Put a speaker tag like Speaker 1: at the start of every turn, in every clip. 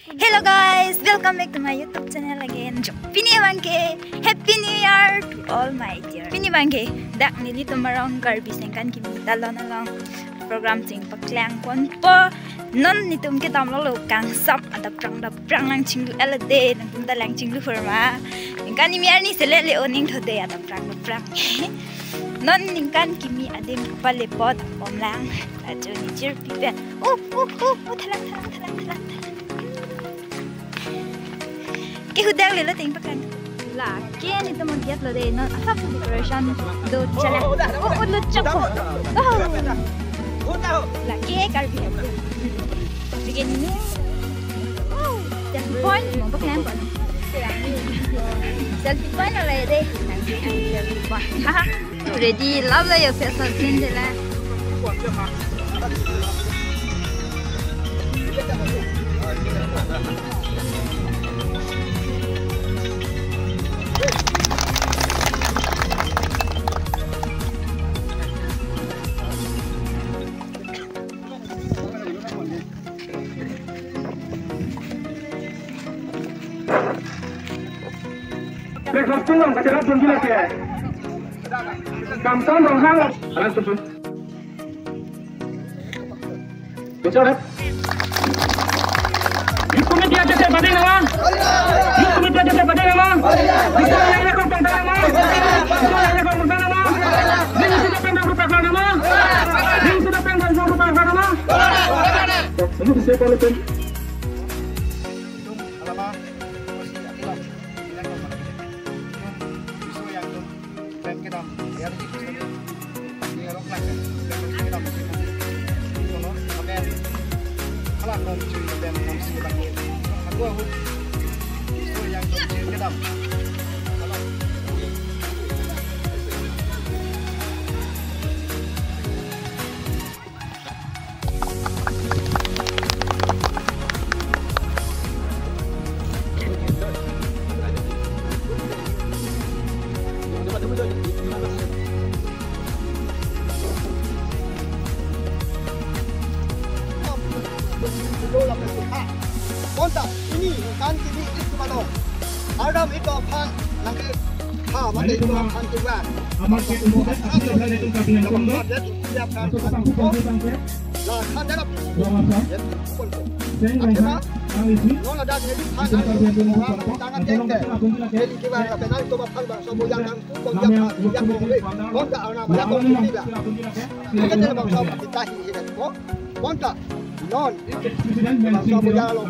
Speaker 1: Hello guys, welcome back to my YouTube channel again. Pini bangke, Happy New Year to all my dear. Pini bangke, dak nili tumarong garbi sengkan kimi dalon along program ting paklang pon po non nitum ke tamlo lo kang sap ada prang lang chinglu elade nang tum dalang chinglu forma. Ingkan ni miar ni sele le oning thode ada prang. Non ningkan kimi adem pale pot pomlang. Ajo ni jir pipen. Thalang. Hudang lelo ting pakan la ken itu magiat lo de no asap decoration do chala lo chako la ke karbi begin ni selfie point mo pakan pon selfie point la de selfie point ready love la yo face scene de la
Speaker 2: Betul dong, kacau pun gila sih. Kampung dong hang. Alas tu. Betul tak? Hukum dia jadi badai nama. Hukum dia jadi badai nama. Kita yang nak kompang nama. Kita yang nak kompang nama. Ini sudah pendang rupiah nama. Ini sudah pendang rupiah nama. Ini siapa lepas?
Speaker 3: Kontak ini kan kini itu mana? Adam itu pan nanti mana itu pan juga.
Speaker 2: Amat kita buat apa yang itu kabinet kondo.
Speaker 3: Siapkan. Lah kan dalam. Nona dah jadi pan tangan jengke. Jadi kita kenal itu pan bangsa yang kontak yang kontak anak yang tidak. Kita dalam bangsa kita ini kontak. Non, bangsa muda lo.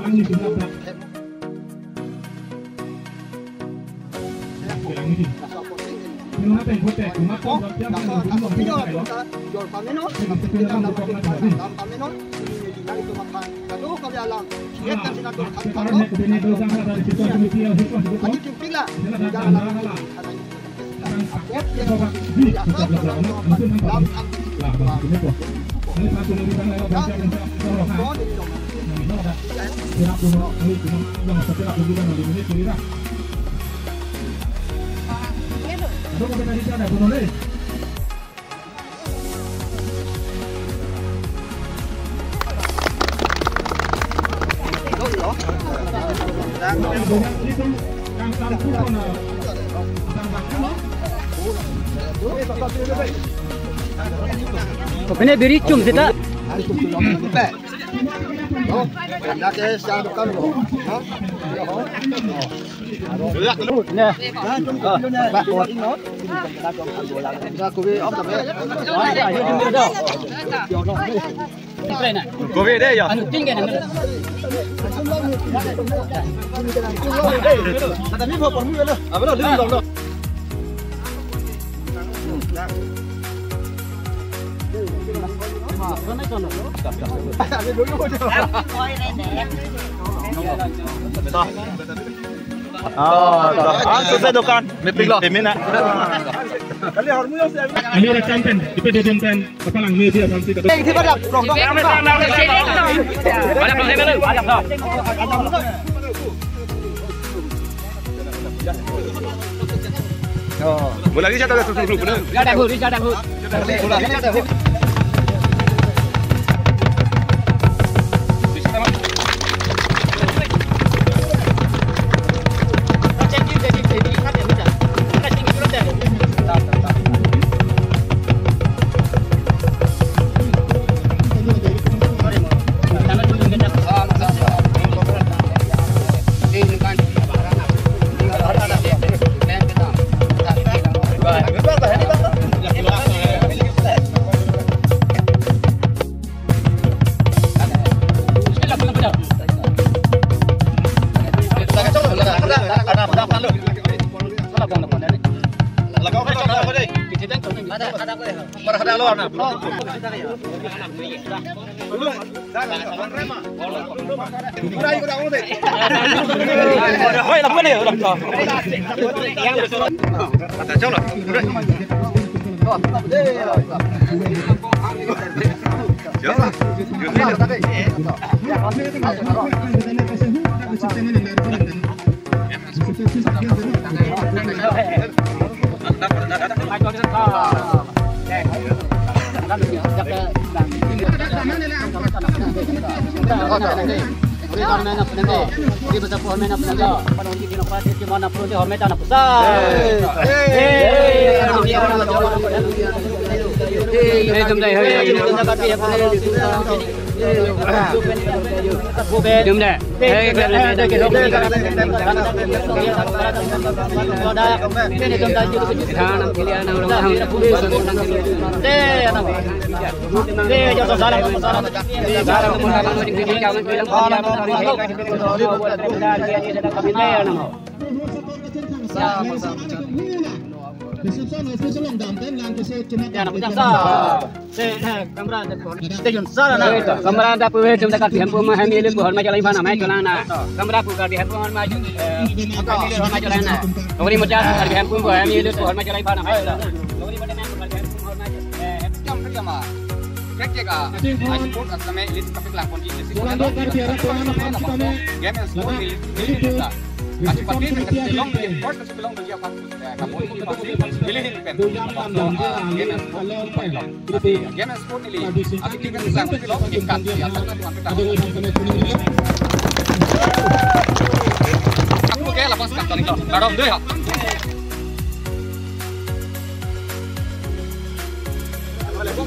Speaker 4: Ini beri cum kita.
Speaker 3: Oh, nak saya adukan lo. Ha?
Speaker 4: Nah,
Speaker 2: Kowe deh ya.
Speaker 4: anu tinggal anu.
Speaker 3: Kata ni bawa perlu lah. Apa lo dulu lo.
Speaker 2: Selesai dokan. Payment nak. Kali harus mula saya. Ini ada campaign. Kita dudungkan kepalang media nanti kata.
Speaker 3: Kita pada program.
Speaker 2: Boleh lagi jatuh ke grup benar.
Speaker 4: Jadang hut.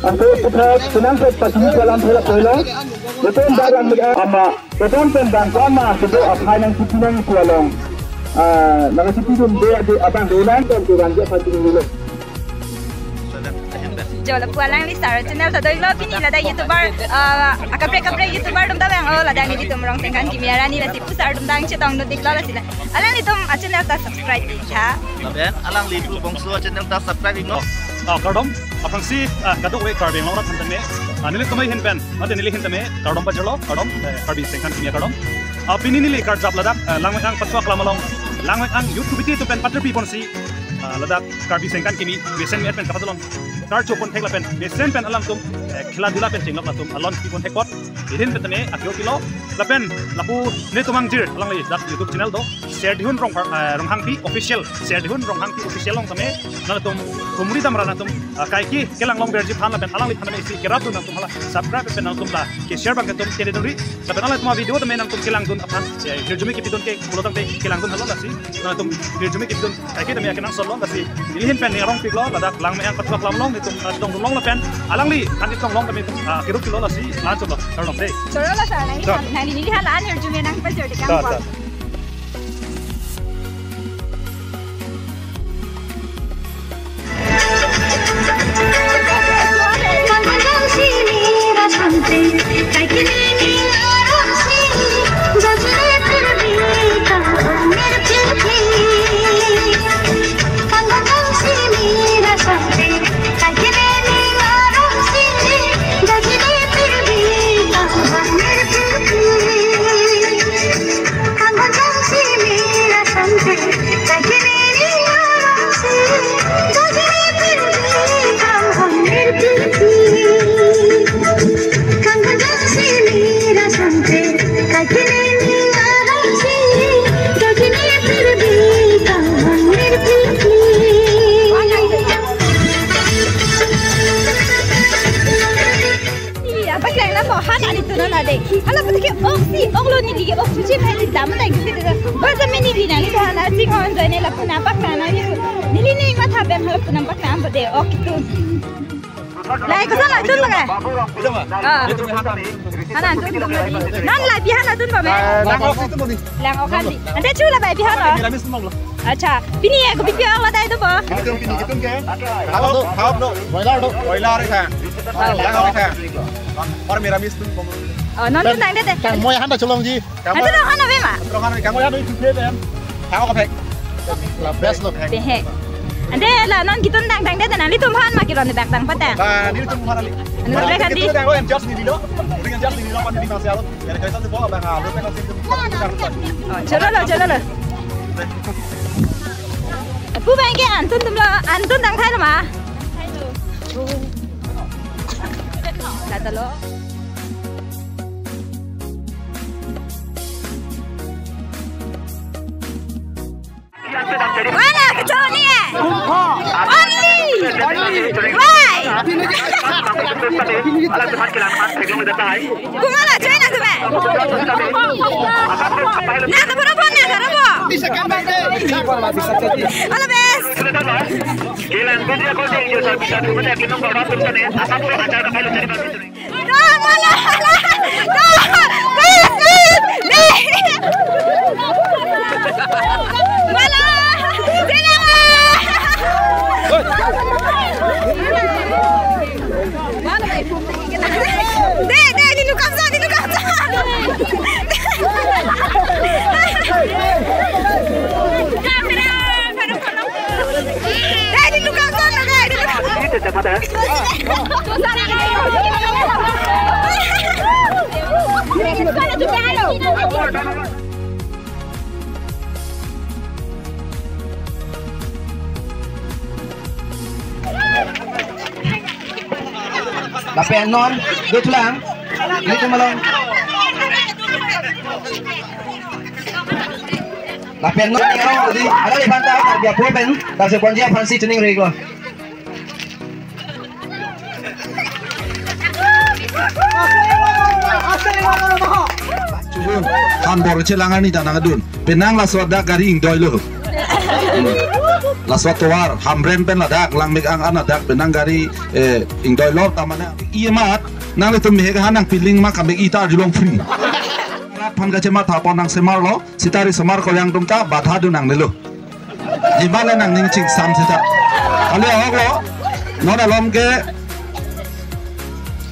Speaker 2: Untuk putra senang pasti dalam bola. Betul dalam ama betul tentang sama sebab apa yang kita kualong. Nakasipi dun dia abang dolan dan kurang dia pasti dulu.
Speaker 1: Jauh pualang di Star Channel satu lo pini lada YouTuber kabre YouTuber dum tabang lada ni ditum rong tengkan kimia ni lasi pusar dum dang cetong no dik lala sila alang ditum channel ta subscribe ha
Speaker 5: Laben alang litu bongsu channel ta subscribe ngo
Speaker 6: kardom apang si kadok we karbing lo rakam tame nili kamai hin pen ate nili hin tame kardom pajalo kardom karbi tengkan kimia kardom pini nili kard jap ladak langwek ang patwa klamalong langwek ang YouTube itu pen patri pon si ladak karbi tengkan kimi besen met pen kapatulon kar chopon thekla pen besen pen alam tum khila dula pen chinglap na tum alon ki pon thekot idin pen tame akyo kilo lapen lapu ne tumang jir alang lai dak YouTube channel do share dihun rong hangpi official share dihun rong hangpi official long tame na tum kumuri tamra na tum kai ki kelang long berji phan lapen alang li phan isi kerap dun tum hala subscribe pen na tum la ke share bang tum tele duri lapen alang tuma video tame nang tum kelang dun aphan hirjumi ki pidon ke kulotang te kelang dun halon lasi na tum hirjumi ki pidon kai ki tame akenang solon lasi dilihin pen ni rong piglo ladak lang me ang patwa klam long tum dong long la pen alang li kan tong long tame tum kiruk kilo lasi lan cholo karnom de
Speaker 1: choro la sa nang ni ha lan hirjumi nang pa jodi kang ko Hala pati ke oksi onglo ni dige oksi che mai dam na gisi de ba za mini ni na ni da na sing on za ne la puna pak na ni ni ni ma tha ben hala puna pak na ba de ok tu lai ko sana tun ba hana tun nan la bi hana tun ba me lang ok kan di ande chu la bai bi hana acha pini e ko bi pi ala dai to ba
Speaker 5: pini kitun ke khap do boiler kha lang ok kha और मेरा मिस तुम
Speaker 1: non tu nang de
Speaker 5: kang moy han da cholong ji
Speaker 1: ada dong hana be ma
Speaker 5: cholong han kang moy han tu pe ben kang ok phek la best lo
Speaker 1: be he Ande lah non kita tang tang dia nanti tumpuan makin orang tang tang patang.
Speaker 5: Ini tuh mana nih?
Speaker 1: Anu mereka di.
Speaker 5: Kita yang just ini dulu. Dengan just ini dulu pada di masa lalu. Jadi kita tuh bawa bang Alu kan nanti.
Speaker 1: Jalan lah. Bu bangke antun tang thai lah mah. Kata lo. Mana kecoa ni? Only. Why? Kumala China tu me. Nak tu berapa? All the best. No, Mala. No. Please. Mala. Di lukas.
Speaker 7: Lapel non, dua tulang, ini kemalong. Lapel non ni orang tadi, ada di pantai, dia propen, tak sepanjang fancy tuning rego.
Speaker 8: Cuba, kan baru celangan ni tanah adun, penang lah suada garing doi lo. La suatuar hamren pen ladak lang meg ang anadak benang gari ingdoi lor tamana iya mat nang itu mehega hanang piling mak meg ita dilong free pan gache mat hapon nang semar lo sitari semar ko yang dumta batha du nang nelo jibale nang ning ching sam sita ale oglo nona lom ke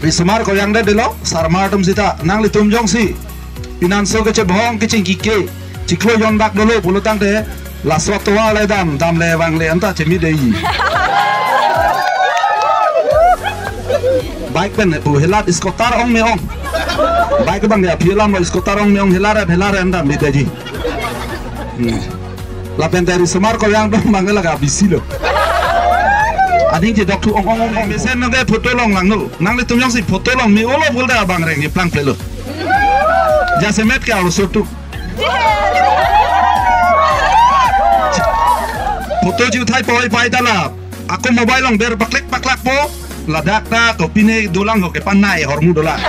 Speaker 8: semar ko yang de delo sarmar dum sita nang litum jong si pinanso ke chebong ke ching kike ciklo yon bak dolo bulutang de la suatu wala dam le bang le anta cemi dei baik ben bu helat iskotar ong me ong baik bang ya pilam lo iskotar ong me ong helara anda mi deji la ben dari semar ko yang dong bang la bisi lo ading je doktu ong mesen nge foto long nang le tum yang si foto long mi olo bulda bang reng ni plang pelo ja semet ke alo sotu foto jiu thai poi pai dala aku mobile long ber baklek paklak po ladak ta ko pine dulang ho ke panai hormu dola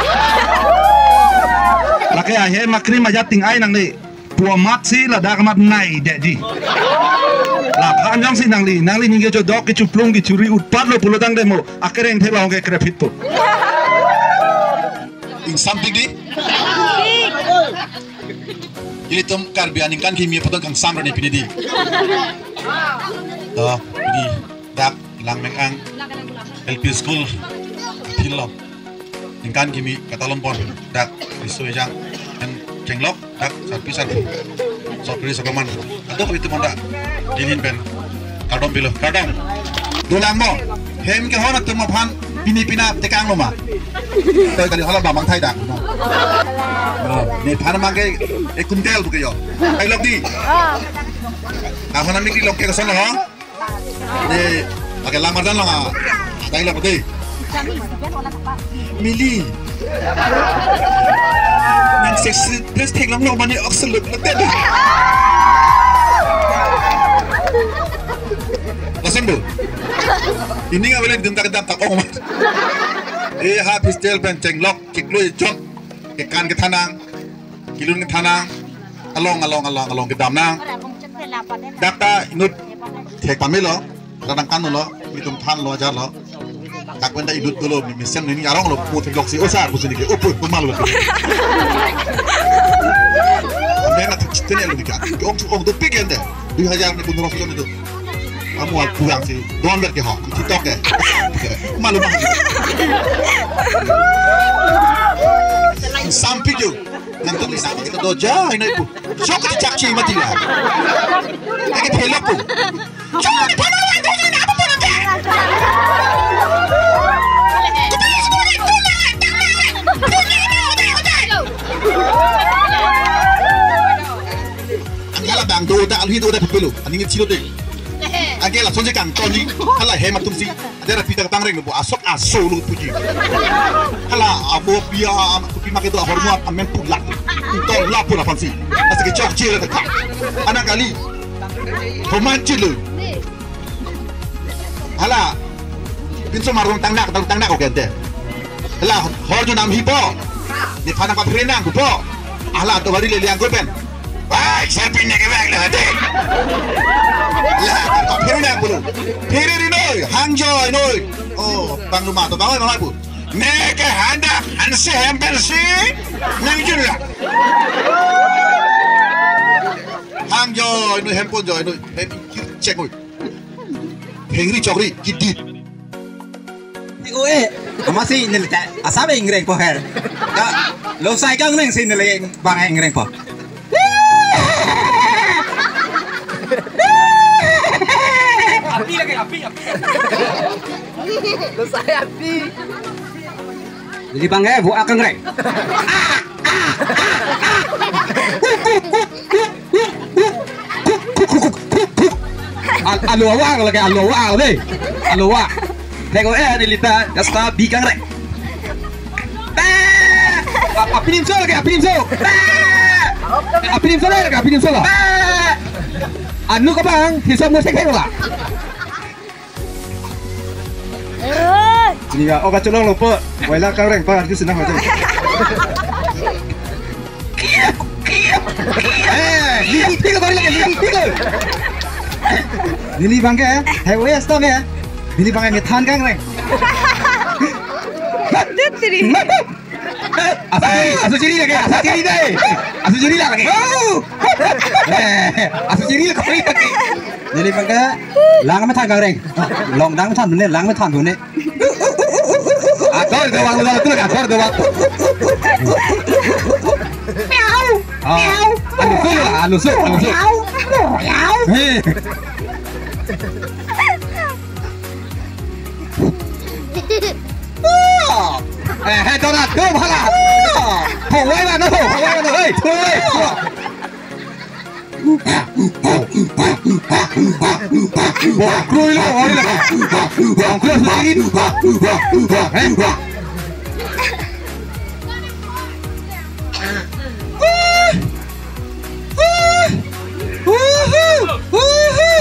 Speaker 8: lake ahe makri majat ting ai nang ni puamat si ladak mat nai deji la panjang si nang li ninge jo dok ke cuplung ki curi utpat lo pulutang demo akereng thela ke krepit po
Speaker 5: in something di ini tum karbianing kan kimi potong kang samra ni pinidi ini dak lang meng LP school pillo ingkan kimi katalon pon dak isu yang cenglok dak sapi sokaman aduh itu monda dinin pen kadom pillo kadang dulang mo hem ke honat tu pan pina tekang lo ma toy kali hala bang thai dak ni pan mangke kuntel bu ke yo ai lok di apa nanti di lokasi kesana ha? Ni pakai lamar dan lah, tak ilah betul. Mili, yang seksi plus tek lam mana absolut betul. Langsung tu, ini nggak boleh didengar tak orang. Habis tel penceng lok, ciklu jok, ikan ke tanang, kilun ke tanang, along ke damnang. Dakta inut tek pamelo kadang-kan lo itu tan lo aja lo tak benda inut dulu misen ini arong lo putih loksi osar pusing dikit uput pemalu ambil nak ciptanya lo dikit om tu pikir deh 2000 ni pun orang film itu kamu kurang sih doan berke hok TikTok deh malu banget sampai tu nanti bisa kita doja ini pun sok dicakci mati lah. Lagi pelak pun. Jangan Bang do da alhi do da pelu aning chilo de agela sonje kan toni hala he matum si adera pita tang reng bo asok asolu puji hala abo pia kupi make do hormo amen pulak to la pula fansi asike chok chile ta ka anak kali toman chilo hala pinso marung tang nak oke de hala horjo nam hipo ni phana ka prenang ko hala to bari le liang ko ben baik, saya pindah ke bang lah, dek. Lah, kau pergi nak bulu? Pergi ni noi, Hangzhou noi. Oh, bang rumah tu bang mana bu? Mereka hendak hansi hampensi, mungkin lah. Hangzhou noi, handphone joi noi, cek noi. Pergi cokri, kidit.
Speaker 7: Gue, masih ni letak asal ingreng pohar. Lo saya kan neng sini lagi bang ingreng poh. Api. Lo saya api. Jadi bangga bu akan reng. Alo awang lagi alo awang deh. Alo awang. Tengok nilita kasta bikang reng. Api nimso lagi api nimso. Api nimso lah. Anu ka bang, hisap musik kayo lah. Ini ya, oke colong lupa. Wala kau reng pa, artis senang aja. Lili tiga baru lagi, lili tiga. Lili bangga, hewe stop ya. Lili bangga ngetan kang reng.
Speaker 1: Tiri.
Speaker 7: Asu ciri lagi, asu ciri lagi. Asu ciri lagi. Jadi bangga, langไม่ทันกันเร่งลองดังไม่ทันตัวนี้langไม่ทันตัวนี้Akor dewang udah tuh akor dewang. Meow. Meow. Alusul. Meow. Donat, go malah. Hawai mana tuh? Hei, Krui lo, ori lah. Krui sendiri.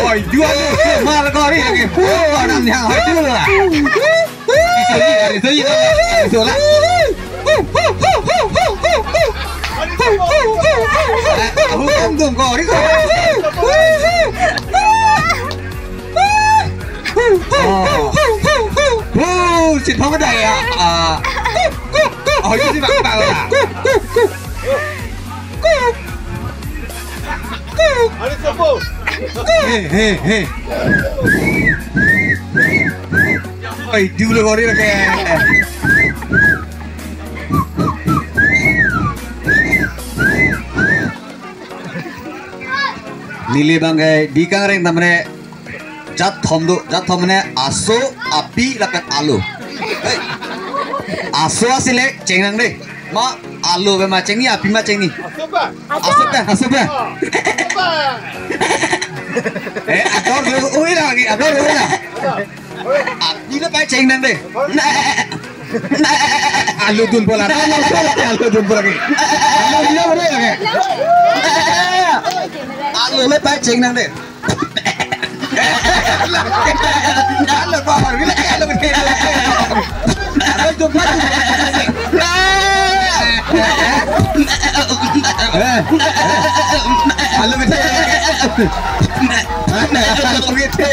Speaker 7: Oi, dua lo, malah kau ni lagi. Orang yang itu lah. Itu lah. Aku tunggu kau ni kau. Si thong cái này cái gì bạn là ơi điêu lên đi là kìa Lili banggai di kang tamane jat thom ne aso api lakat alu aso asile cengnang deh ma alu be ma cengni api ma cengni aso ba ador lu ui lagi ador lu lah api le pa cengnang deh alu dun bola alu dun bola lagi alu dia boleh lagi alu le pa cengnang deh Halo Pak, gila halo gede. Halo coba. Halo gede. Halo gede.